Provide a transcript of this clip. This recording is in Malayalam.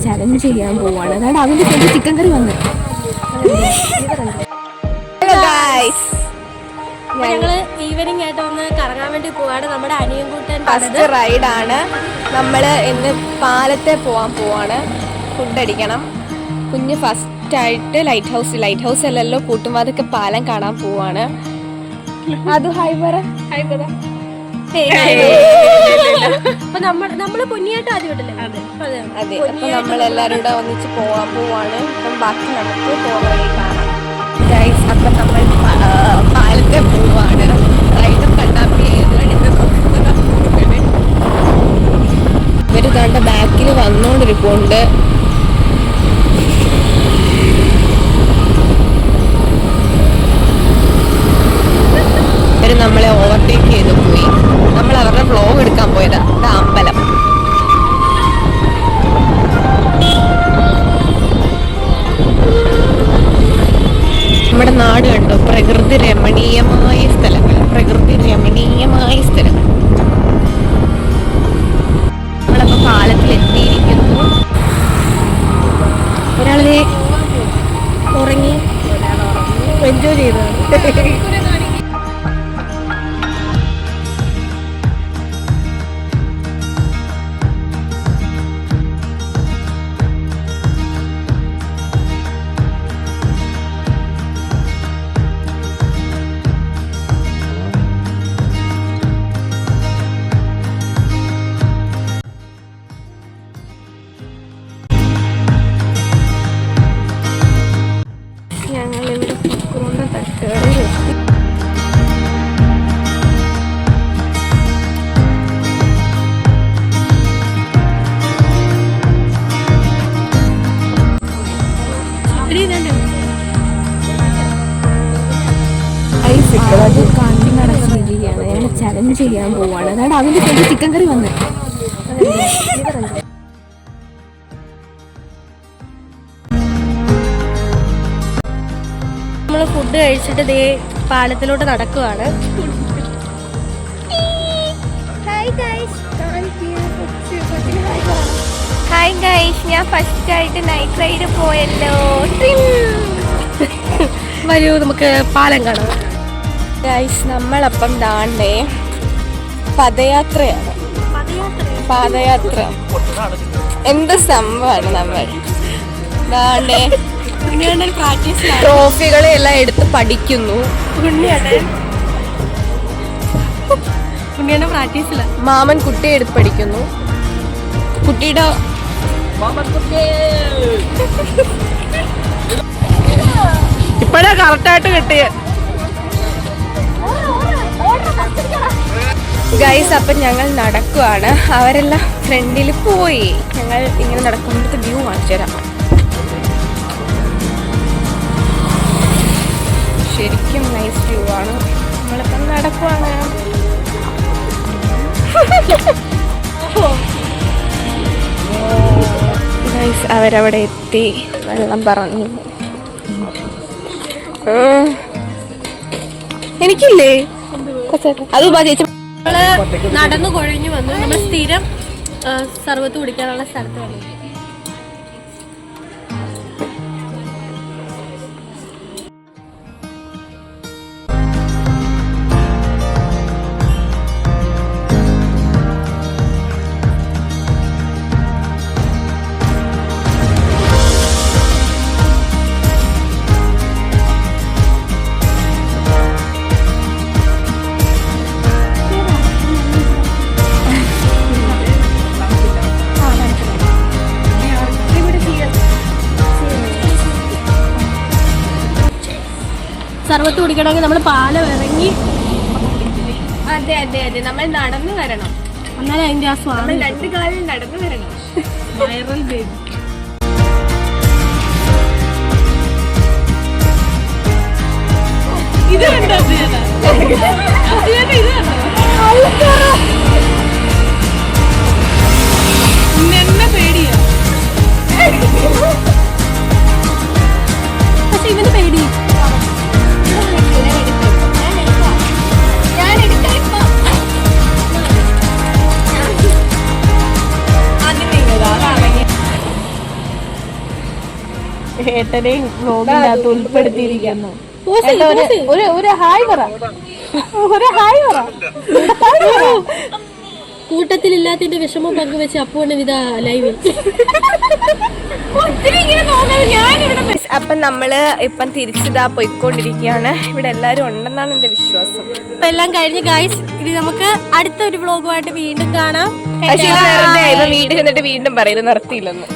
ചലഞ്ച് ചെയ്യാൻ പോവാണ്. അതാണ് അവന്റെ ഫ്രണ്ട് ചിക്കൻ കറി വന്ന്. ഞങ്ങള് ഈവനിങ് ആയിട്ട് ഒന്ന് കറങ്ങാൻ വേണ്ടി പോവാണ്. നമ്മുടെ അനിയൻകൂട്ടൻ ഫസ്റ്റ് റൈഡാണ്. നമ്മള് ഇന്ന് പാലത്തെ പോവാണ്. ഫുഡ് അടിക്കണം. കുഞ്ഞ് ഫസ്റ്റ് ആയിട്ട് ലൈറ്റ് ഹൗസ് അല്ലല്ലോ, കൂട്ടുമാതൊക്കെ പാലം കാണാൻ പോവാണ്. അത് ഹായ് പറ. അപ്പൊ നമ്മള് കുഞ്ഞിയായിട്ട് ആദ്യമായിട്ടല്ലേ? അതെ. അപ്പൊ നമ്മളെല്ലാരും കൂടെ ഒന്നിച്ച് പോവാണ്. അപ്പം ബാക്കി നമുക്ക് പോകാൻ കാണാം. അപ്പൊ നമ്മൾ പാലത്തെ പോവാണ്. റൈഡും കണ്ണാപ്പി ഇവര് തന്റെ ബാക്കിൽ വന്നോണ്ടിരിപ്പുണ്ട്. ഇവര് നമ്മളെ ഓവർടേക്ക് ചെയ്ത് പോയി. നമ്മൾ അവരുടെ വ്ലോഗ് എടുക്കാൻ പോയതാ. അമ്പലം നമ്മുടെ നാട് കണ്ടോ, പ്രകൃതി രമണീയമായ സ്ഥലങ്ങൾ. നമ്മളപ്പോ പാലത്തിൽ എത്തിയിരിക്കുന്നു. ഒരാളെ ഉറങ്ങി എൻജോയ് ചെയ്തതാണ്. ഞങ്ങളിവിടെ പൊക്കോണ്ട തട്ടുകളിലെത്തി. കണ്ണടച്ചിരിക്കുകയാണ്. ഞങ്ങൾ ചലഞ്ച് ചെയ്യാൻ പോവാണ്. അതാണ് അവന്റെ ഫ്രണ്ട് ചിക്കൻ കറി വന്ന്. നമ്മള് ഫുഡ് കഴിച്ചിട്ട് ദേ പാലത്തിലോട്ട് നടക്കുവാണ്. ഹായ് ഗൈസ്, ഞാൻ ഫസ്റ്റ് ആയിട്ട് നൈറ്റ് റൈഡ് പോയല്ലോ. വരൂ നമുക്ക് പാലം കാണാം. ഗൈസ്, നമ്മളപ്പം ദാണ്ടേ പദയാത്രയാണ്. പാദയാത്ര എന്ത് സംഭവമാണ്. നമ്മൾ ദാണ്ടേ ട്രോഫികളെ എല്ലാം എടുത്ത് പഠിക്കുന്നു. മാമൻ കുട്ടിയെ എടുത്ത് പഠിക്കുന്നു. കുട്ടിയുടെ ഇപ്പഴാ കറക്റ്റായിട്ട് കിട്ടിയ ഗൈസ്. അപ്പം ഞങ്ങൾ നടക്കുവാണ്. അവരെല്ലാം ഫ്രണ്ടിൽ പോയി. ഞങ്ങൾ ഇങ്ങനെ നടക്കുമ്പോഴത്തെ വ്യൂ കാണിച്ചു തരാം. ശരിക്കും നൈസ് വ്യൂ ആണ്. നമ്മളിപ്പം നടക്കുവാണ്. ഗൈസ്, അവരവിടെ എത്തി. വെള്ളം പറഞ്ഞു. എനിക്കില്ലേ അത് ചേച്ചി. നമ്മള് നടന്നു കൊഴിഞ്ഞു വന്നു. നമ്മൾ സ്ഥിരം സർവത്ത് കുടിക്കാനുള്ള സ്ഥലത്ത് വന്നു. സർവത്ത് കുടിക്കണമെങ്കിൽ നമ്മൾ പാലം ഇറങ്ങി. അതെ അതെ അതെ, നമ്മൾ നടന്നു വരണം. എന്നാലും അതിന്റെ ആ സ്വാദം. രണ്ടു കാലിൽ നടന്നു വരണം. Viral baby. ഇത് കണ്ടോ? എന്നെ പേടിയാ. പക്ഷെ ഇവന് പേടി. ഏട്ടനെയും വ്ലോഗിനകത്ത് ഉൾപ്പെടുത്തിയിരിക്കുന്നു. പോസ് ഏട്ടാ, ഒരു ഹായ് പറ, ഒരു ഹായ് പറ. കൂട്ടത്തിലില്ലാത്തതിന്റെ വിഷമം പങ്കുവെച്ച് അപ്പോണ് ഇതാ ലൈവിൽ. അപ്പം നമ്മള് ഇപ്പം തിരിച്ചിതാ പോയിക്കൊണ്ടിരിക്കുകയാണ്. ഇവിടെ എല്ലാരും ഉണ്ടെന്നാണ് എന്റെ വിശ്വാസം. ഇപ്പൊ എല്ലാം കഴിഞ്ഞ് ഗൈസ്, ഇനി നമുക്ക് അടുത്ത ഒരു വ്ലോഗുമായിട്ട് വീണ്ടും കാണാം. പക്ഷേ ഇത് വെറുതെ ഇവ വീട്ടിൽ നിന്നിട്ട് വീണ്ടും പറയുന്നത് നിർത്തിയില്ലെന്ന്.